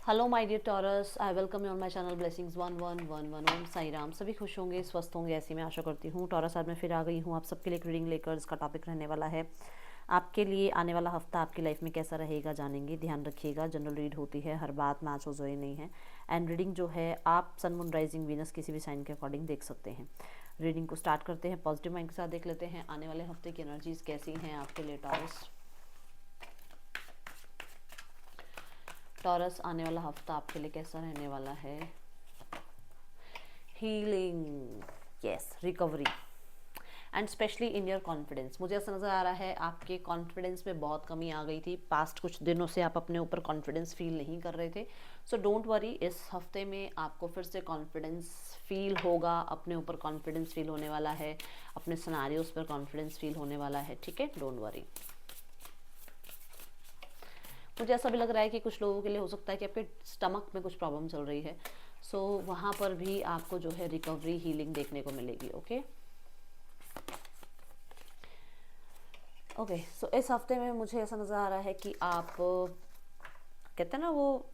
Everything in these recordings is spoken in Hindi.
Hello my dear Taurus, I welcome you on my channel blessings 1111 Om Sai Ram. सभी खुश होंगे, स्वस्थ होंगे, ऐसी मैं आशा करती हूँ। टॉरस आज मैं फिर आ गई हूँ आप सबके लिए रीडिंग लेकर। इसका टॉपिक रहने वाला है आपके लिए आने वाला हफ्ता आपकी लाइफ में कैसा रहेगा, जानेंगे। ध्यान रखिएगा, जनरल रीड होती है, हर बात मैच हो जो नहीं है। एंड रीडिंग जो है आप सन मून राइजिंग वीनस किसी भी साइन के अकॉर्डिंग देख सकते हैं। रीडिंग को स्टार्ट करते हैं, पॉजिटिव माइंड के साथ देख लेते हैं आने वाले हफ्ते की एनर्जीज कैसी हैं आपके लिए टॉरस। टॉरस आने वाला हफ्ता आपके लिए कैसा रहने वाला है। Healing, yes, recovery and specially in your confidence. मुझे ऐसा नज़र आ रहा है आपके कॉन्फिडेंस में बहुत कमी आ गई थी। पास्ट कुछ दिनों से आप अपने ऊपर कॉन्फिडेंस फील नहीं कर रहे थे। सो डोंट वरी, इस हफ्ते में आपको फिर से कॉन्फिडेंस फील होगा, अपने ऊपर कॉन्फिडेंस फील होने वाला है, अपने सिनेरियोज पर कॉन्फिडेंस फील होने वाला है। ठीक है, डोंट वरी। मुझे ऐसा भी लग रहा है कि कुछ लोगों के लिए हो सकता है कि आपके स्टमक में कुछ प्रॉब्लम चल रही है। सो वहाँ पर भी आपको जो है रिकवरी हीलिंग देखने को मिलेगी। Okay okay. सो इस हफ्ते में मुझे ऐसा नज़र आ रहा है कि आप कहते हैं ना, वो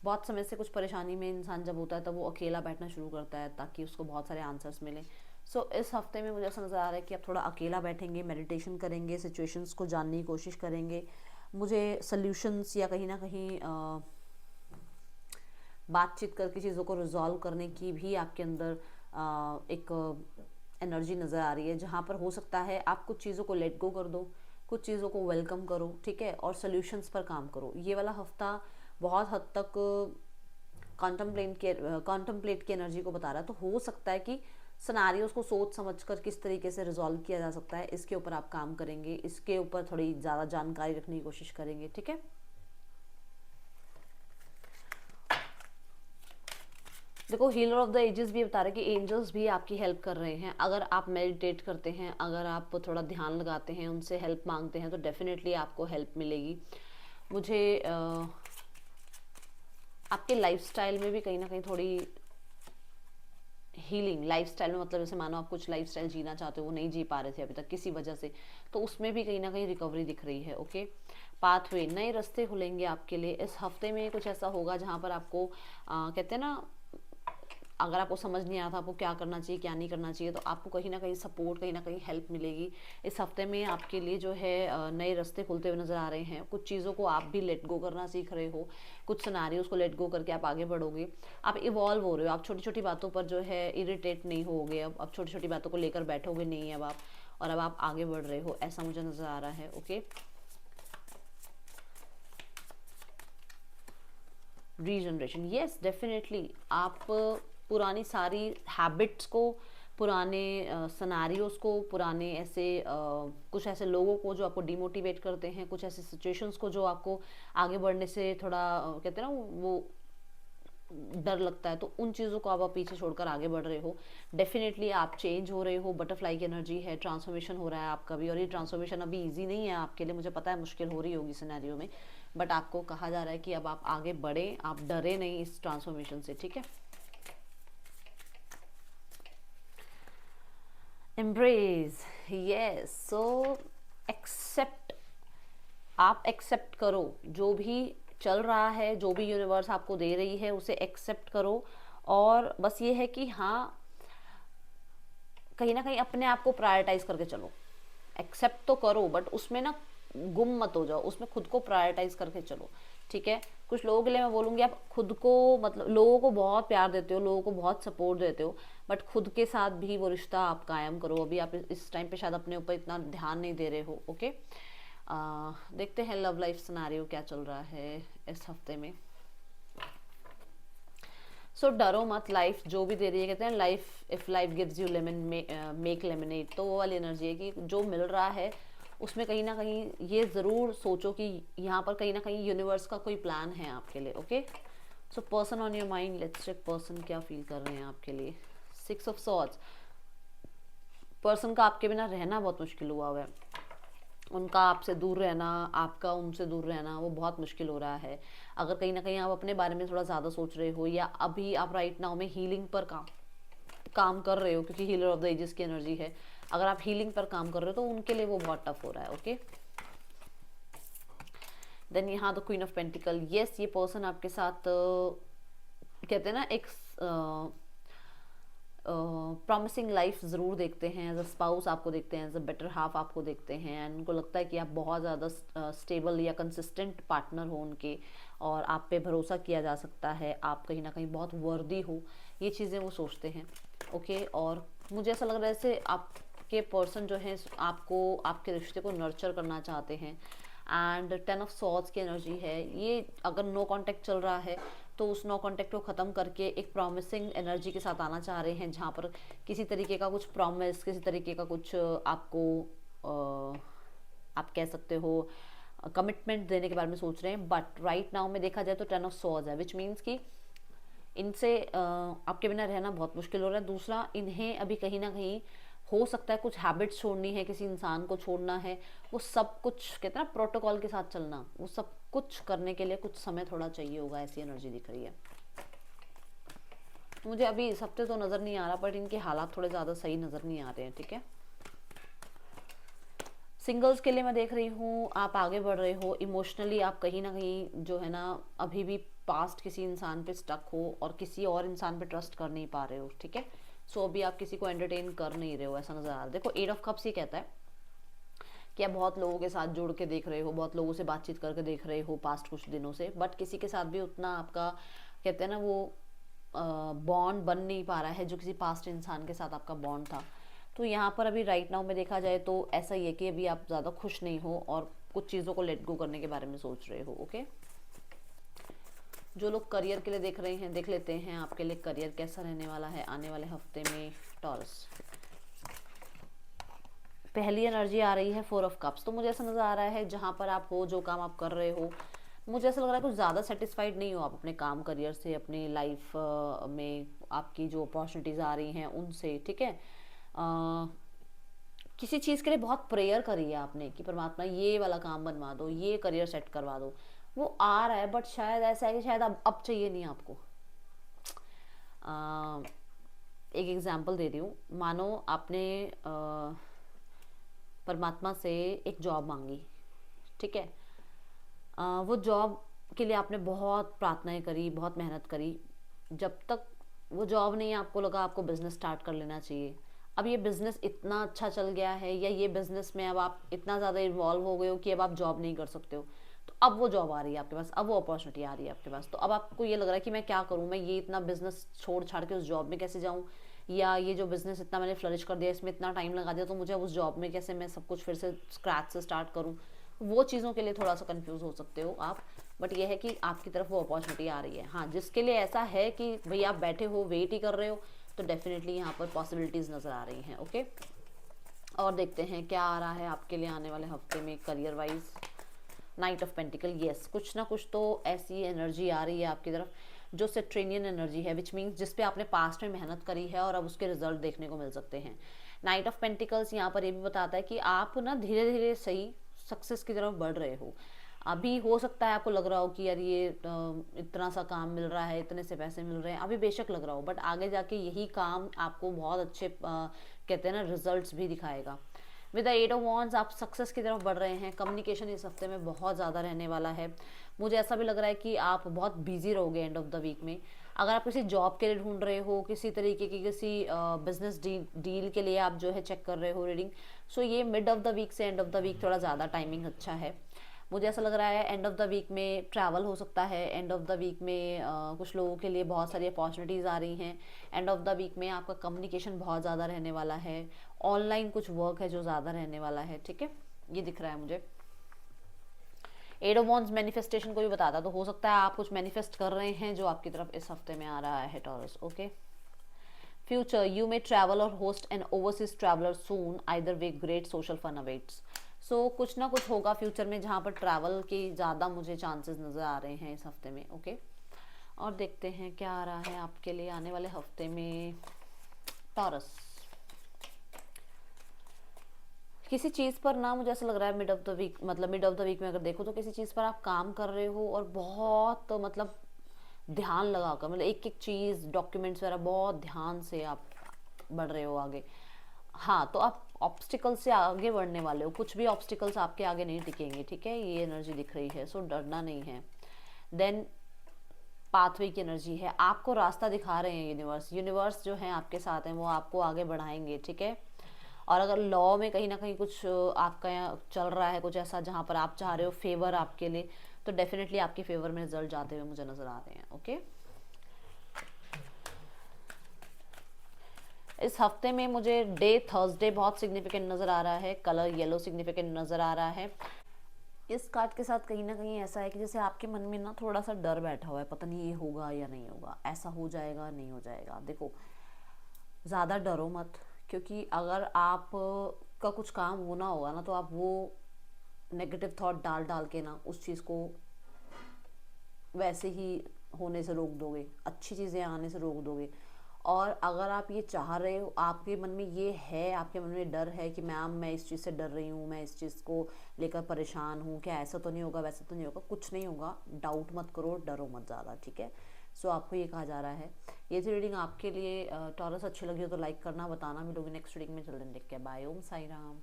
बहुत समय से कुछ परेशानी में इंसान जब होता है तब वो अकेला बैठना शुरू करता है ताकि उसको बहुत सारे आंसर्स मिलें। सो इस हफ्ते में मुझे ऐसा नज़र आ रहा है कि आप थोड़ा अकेला बैठेंगे, मेडिटेशन करेंगे, सिचुएशंस को जानने की कोशिश करेंगे। मुझे सल्यूशंस या कहीं ना कहीं बातचीत करके चीज़ों को रिजॉल्व करने की भी आपके अंदर एक एनर्जी नज़र आ रही है, जहाँ पर हो सकता है आप कुछ चीज़ों को लेट गो कर दो, कुछ चीज़ों को वेलकम करो, ठीक है, और सॉल्यूशंस पर काम करो। ये वाला हफ्ता बहुत हद तक कॉन्टम्पलेट की एनर्जी को बता रहा है। तो हो सकता है कि सिनेरियोस को सोच समझकर किस तरीके से रिजॉल्व किया जा सकता है, इसके ऊपर आप काम करेंगे, इसके ऊपर थोड़ी ज़्यादा जानकारी रखने की कोशिश करेंगे। ठीक है, देखो, हीलर ऑफ द एजेस भी बता रहे हैं कि एंजल्स भी आपकी हेल्प कर रहे हैं। अगर आप मेडिटेट करते हैं, अगर आप थोड़ा ध्यान लगाते हैं, उनसे हेल्प मांगते हैं, तो डेफिनेटली आपको हेल्प मिलेगी। मुझे आपके लाइफस्टाइल में भी कहीं ना कहीं थोड़ी हीलिंग, लाइफस्टाइल में मतलब जैसे मानो आप कुछ लाइफस्टाइल जीना चाहते हो, वो नहीं जी पा रहे थे अभी तक किसी वजह से, तो उसमें भी कहीं ना कहीं रिकवरी दिख रही है। ओके, पाथवे, नए रास्ते खुलेंगे आपके लिए। इस हफ्ते में कुछ ऐसा होगा जहाँ पर आपको कहते हैं ना, अगर आपको समझ नहीं आता आपको क्या करना चाहिए क्या नहीं करना चाहिए, तो आपको कहीं ना कहीं सपोर्ट, कहीं ना कहीं हेल्प मिलेगी। इस हफ्ते में आपके लिए जो है नए रास्ते खुलते हुए नज़र आ रहे हैं। कुछ चीज़ों को आप भी लेट गो करना सीख रहे हो, कुछ सिनेरियोस को लेट गो करके आप आगे बढ़ोगे। आप इवॉल्व हो रहे हो, आप छोटी छोटी बातों पर जो है इरिटेट नहीं होगे, अब छोटी छोटी बातों को लेकर बैठोगे नहीं अब आप, और अब आप आगे बढ़ रहे हो, ऐसा मुझे नज़र आ रहा है। Okay, regeneration, yes definitely. आप पुरानी सारी हैबिट्स को, पुराने सनारियोस को, पुराने ऐसे कुछ ऐसे लोगों को जो आपको डिमोटिवेट करते हैं, कुछ ऐसे सिचुएशंस को जो आपको आगे बढ़ने से थोड़ा कहते हैं ना वो डर लगता है, तो उन चीज़ों को आप पीछे छोड़कर आगे बढ़ रहे हो। डेफिनेटली आप चेंज हो रहे हो, बटरफ्लाई की एनर्जी है, ट्रांसफॉर्मेशन हो रहा है आपका भी। और ये ट्रांसफॉर्मेशन अभी इजी नहीं है आपके लिए, मुझे पता है मुश्किल हो रही होगी सिनेरियो में, बट आपको कहा जा रहा है कि अब आप आगे बढ़े, आप डरे नहीं इस ट्रांसफॉर्मेशन से। ठीक है, एम्ब्रेस, यस। सो एक्सेप्ट, आप एक्सेप्ट करो जो भी चल रहा है, जो भी यूनिवर्स आपको दे रही है उसे एक्सेप्ट करो। और बस ये है कि हाँ, कहीं ना कहीं अपने आप को प्रायोरिटाइज करके चलो। एक्सेप्ट तो करो बट उसमें ना गुम मत हो जाओ, उसमें खुद को प्रायोरिटाइज करके चलो। ठीक है, कुछ लोगों के लिए मैं बोलूँगी, आप खुद को, मतलब लोगों को बहुत प्यार देते हो, लोगों को बहुत सपोर्ट देते हो, बट खुद के साथ भी वो रिश्ता आप कायम करो। अभी आप इस टाइम पे शायद अपने ऊपर इतना ध्यान नहीं दे रहे हो। ओके, देखते हैं लव लाइफ सिनेरियो क्या चल रहा है इस हफ्ते में। सो डरो मत, लाइफ जो भी दे रही है, कहते हैं life, if life gives you lemon make lemonade, तो वो वाली एनर्जी है कि जो मिल रहा है उसमें कहीं ना कहीं ये ज़रूर सोचो कि यहाँ पर कहीं ना कहीं यूनिवर्स का कोई प्लान है आपके लिए। Okay, so person on your mind, let's check person क्या फील कर रहे हैं आपके लिए। 6 ऑफ सॉर्ड्स, पर्सन का आपके बिना रहना बहुत मुश्किल हुआ है, उनका आपसे दूर रहना, आपका उनसे दूर रहना, वो बहुत मुश्किल हो रहा है। अगर कहीं ना कहीं आप अपने बारे में थोड़ा ज़्यादा सोच रहे हो, या अभी आप राइट नाउ में हीलिंग पर काम कर रहे हो, क्योंकि हीलर ऑफ द एजेस की एनर्जी है, अगर आप हीलिंग पर काम कर रहे हो तो उनके लिए वो बहुत टफ हो रहा है। ओके, देन यहाँ the queen of pentacle, yes ये पर्सन आपके साथ कहते हैं ना एक प्रॉमिसिंग लाइफ ज़रूर देखते हैं, एज अ स्पाउस आपको देखते हैं, एज अ बेटर हाफ आपको देखते हैं, एंड उनको लगता है कि आप बहुत ज़्यादा स्टेबल या कंसिस्टेंट पार्टनर हो उनके, और आप पे भरोसा किया जा सकता है, आप कहीं ना कहीं बहुत वर्दी हो, ये चीज़ें वो सोचते हैं। ओके, और मुझे ऐसा लग रहा है जैसे आपके पर्सन जो है आपको, आपके रिश्ते को नर्चर करना चाहते हैं, एंड 10 ऑफ सॉर्ड्स की एनर्जी है ये। अगर नो कांटेक्ट चल रहा है तो उस नो कांटेक्ट को ख़त्म करके एक प्रॉमिसिंग एनर्जी के साथ आना चाह रहे हैं, जहाँ पर किसी तरीके का कुछ प्रॉमिस, किसी तरीके का कुछ आपको आप कह सकते हो कमिटमेंट देने के बारे में सोच रहे हैं। बट राइट नाउ में देखा जाए तो 10 ऑफ सॉर्ड्स है, विच मीन्स कि इनसे आपके बिना रहना बहुत मुश्किल हो रहा है। दूसरा, इन्हें अभी कहीं ना कहीं हो सकता है कुछ हैबिट्स छोड़नी है, किसी इंसान को छोड़ना है, वो सब कुछ कहते हैं ना प्रोटोकॉल के साथ चलना, वो सब कुछ करने के लिए कुछ समय थोड़ा चाहिए होगा, ऐसी एनर्जी दिख रही है मुझे। अभी इस हफ्ते तो नज़र नहीं आ रहा, बट इनके हालात थोड़े ज़्यादा सही नज़र नहीं आ रहे हैं। ठीक है, सिंगल्स के लिए मैं देख रही हूँ आप आगे बढ़ रहे हो इमोशनली, आप कहीं ना कहीं जो है ना अभी भी पास्ट किसी इंसान पे स्टक हो और किसी और इंसान पे ट्रस्ट कर नहीं पा रहे हो। ठीक है, सो अभी आप किसी को एंटरटेन कर नहीं रहे हो, ऐसा नजर आ रहा है। देखो 8 ऑफ कप्स ही कहता है कि आप बहुत लोगों के साथ जुड़ के देख रहे हो, बहुत लोगों से बातचीत करके देख रहे हो पास्ट कुछ दिनों से, बट किसी के साथ भी उतना आपका कहते हैं ना वो बॉन्ड बन नहीं पा रहा है जो किसी पास्ट इंसान के साथ आपका बॉन्ड था। तो यहाँ पर अभी राइट नाउ में देखा जाए तो ऐसा ही है कि अभी आप ज़्यादा खुश नहीं हो और कुछ चीज़ों को लेट गो करने के बारे में सोच रहे हो। ओके, जो लोग करियर के लिए देख रहे हैं, देख लेते हैं आपके लिए करियर कैसा रहने वाला है आने वाले हफ्ते में। टॉरस, पहली एनर्जी आ रही है 4 ऑफ कप्स। तो मुझे ऐसा नज़र आ रहा है जहाँ पर आप हो, जो काम आप कर रहे हो, मुझे ऐसा लग रहा है कुछ ज़्यादा सेटिस्फाइड नहीं हो आप अपने काम करियर से, अपनी लाइफ में आपकी जो अपॉर्चुनिटीज़ आ रही हैं उनसे। ठीक है, किसी चीज़ के लिए बहुत प्रेयर करी है आपने कि परमात्मा ये वाला काम बनवा दो, ये करियर सेट करवा दो, वो आ रहा है, बट शायद ऐसा है कि शायद अब चाहिए नहीं आपको। एक एग्जांपल दे रही हूँ, मानो आपने परमात्मा से एक जॉब मांगी। ठीक है, वो जॉब के लिए आपने बहुत प्रार्थनाएं करी, बहुत मेहनत करी, जब तक वो जॉब नहीं आपको लगा आपको बिजनेस स्टार्ट कर लेना चाहिए। अब ये बिजनेस इतना अच्छा चल गया है, या ये बिजनेस में अब आप इतना ज़्यादा इन्वॉल्व हो गए हो कि अब आप जॉब नहीं कर सकते हो, तो अब वो जॉब आ रही है आपके पास, अब वो अपॉर्चुनिटी आ रही है आपके पास। तो अब आपको ये लग रहा है कि मैं क्या करूँ, मैं ये इतना बिजनेस छोड़ छाड़ के उस जॉब में कैसे जाऊँ, या ये जो बिजनेस इतना मैंने फ्लरिश कर दिया, इसमें इतना टाइम लगा दिया, तो मुझे उस जॉब में कैसे मैं सब कुछ फिर से स्क्रैच से स्टार्ट करूँ। वो चीज़ों के लिए थोड़ा सा कंफ्यूज हो सकते हो आप, बट ये है कि आपकी तरफ वो अपॉर्चुनिटी आ रही है। हाँ, जिसके लिए ऐसा है कि भाई आप बैठे हो, वेट ही कर रहे हो, तो डेफिनेटली यहाँ पर पॉसिबिलिटीज़ नज़र आ रही हैं। ओके, और देखते हैं क्या आ रहा है आपके लिए आने वाले हफ्ते में career wise. Night of pentacle, yes कुछ ना कुछ तो ऐसी एनर्जी आ रही है आपकी तरफ जो सेट्रेनियन एनर्जी है, विच मीन्स जिस पे आपने पास्ट में मेहनत करी है और अब उसके रिजल्ट देखने को मिल सकते हैं। नाइट ऑफ पेंटिकल्स यहाँ पर ये भी बताता है कि आप ना धीरे धीरे सही सक्सेस की तरफ बढ़ रहे हो। अभी हो सकता है आपको लग रहा हो कि यार ये इतना सा काम मिल रहा है, इतने से पैसे मिल रहे हैं, अभी बेशक लग रहा हो, बट आगे जाके यही काम आपको बहुत अच्छे कहते हैं ना रिजल्ट्स भी दिखाएगा। विद द 8 ऑफ वॉन्ड्स आप सक्सेस की तरफ बढ़ रहे हैं। कम्युनिकेशन इस हफ्ते में बहुत ज़्यादा रहने वाला है। मुझे ऐसा भी लग रहा है कि आप बहुत बिजी रहोगे एंड ऑफ द वीक में। अगर आप किसी जॉब के लिए ढूंढ रहे हो, किसी तरीके की किसी बिजनेस डील के लिए आप जो है चेक कर रहे हो रीडिंग, सो ये मिड ऑफ द वीक से एंड ऑफ द वीक थोड़ा ज़्यादा टाइमिंग अच्छा है। मुझे ऐसा लग रहा है एंड ऑफ द वीक में ट्रैवल हो सकता है, एंड ऑफ द वीक में कुछ लोगों के लिए बहुत सारी अपॉर्चुनिटीज़ आ रही हैं। एंड ऑफ द वीक में आपका कम्युनिकेशन बहुत ज़्यादा रहने वाला है, ऑनलाइन कुछ वर्क है जो ज़्यादा रहने वाला है। ठीक है, ये दिख रहा है मुझे। 8 ऑफ वॉन्ड्स मैनिफेस्टेशन को भी बताता, तो हो सकता है आप कुछ मैनिफेस्ट कर रहे हैं जो आपकी तरफ इस हफ्ते में आ रहा है Taurus. Okay, future, you may travel or host an overseas traveller soon, either way great social fun awaits. So कुछ ना कुछ होगा फ्यूचर में जहाँ पर ट्रैवल के ज़्यादा मुझे चांसेस नज़र आ रहे हैं इस हफ्ते में। ओके, और देखते हैं क्या आ रहा है आपके लिए आने वाले हफ्ते में टॉरस। किसी चीज़ पर ना मुझे ऐसा लग रहा है मिड ऑफ द वीक, मतलब मिड ऑफ द वीक में अगर देखो तो किसी चीज़ पर आप काम कर रहे हो और बहुत तो मतलब ध्यान लगाकर, मतलब एक एक चीज़ डॉक्यूमेंट्स वगैरह बहुत ध्यान से आप बढ़ रहे हो आगे। हाँ, तो आप ऑब्स्टिकल से आगे बढ़ने वाले हो, कुछ भी ऑब्स्टिकल्स आपके आगे नहीं टिकेंगे, ठीक है, ये एनर्जी दिख रही है, सो डरना नहीं है। देन पाथवे की एनर्जी है, आपको रास्ता दिखा रहे हैं यूनिवर्स, यूनिवर्स जो है आपके साथ हैं, वो आपको आगे बढ़ाएंगे, ठीक है। और अगर लॉ में कहीं ना कहीं कुछ आपका यहाँ चल रहा है कुछ ऐसा जहाँ पर आप चाह रहे हो फेवर आपके लिए, तो डेफिनेटली आपके फेवर में रिजल्ट जाते हुए मुझे नजर आ रहे हैं, ओके। इस हफ्ते में मुझे डे थर्सडे बहुत सिग्निफिकेंट नज़र आ रहा है, कलर येलो सिग्निफिकेंट नज़र आ रहा है। इस कार्ड के साथ कहीं ना कहीं ऐसा है कि जैसे आपके मन में ना थोड़ा सा डर बैठा हुआ है, पता नहीं ये होगा या नहीं होगा, ऐसा हो जाएगा नहीं हो जाएगा। देखो ज़्यादा डरो मत, क्योंकि अगर आप का कुछ काम होना होगा ना, तो आप वो नेगेटिव थॉट डाल डाल के ना उस चीज़ को वैसे ही होने से रोक दोगे, अच्छी चीज़ें आने से रोक दोगे। और अगर आप ये चाह रहे हो, आपके मन में ये है, आपके मन में डर है कि मैम मैं इस चीज़ से डर रही हूँ, मैं इस चीज़ को लेकर परेशान हूँ, क्या ऐसा तो नहीं होगा, वैसा तो नहीं होगा, कुछ नहीं होगा, डाउट मत करो, डरो मत ज़्यादा, ठीक है। सो आपको ये कहा जा रहा है। ये थी रीडिंग आपके लिए। टॉरस अच्छी लगी हो तो लाइक करना, बताना। मिलोगे नेक्स्ट रीडिंग में, जल्दी देख के बाय। ओम साई राम।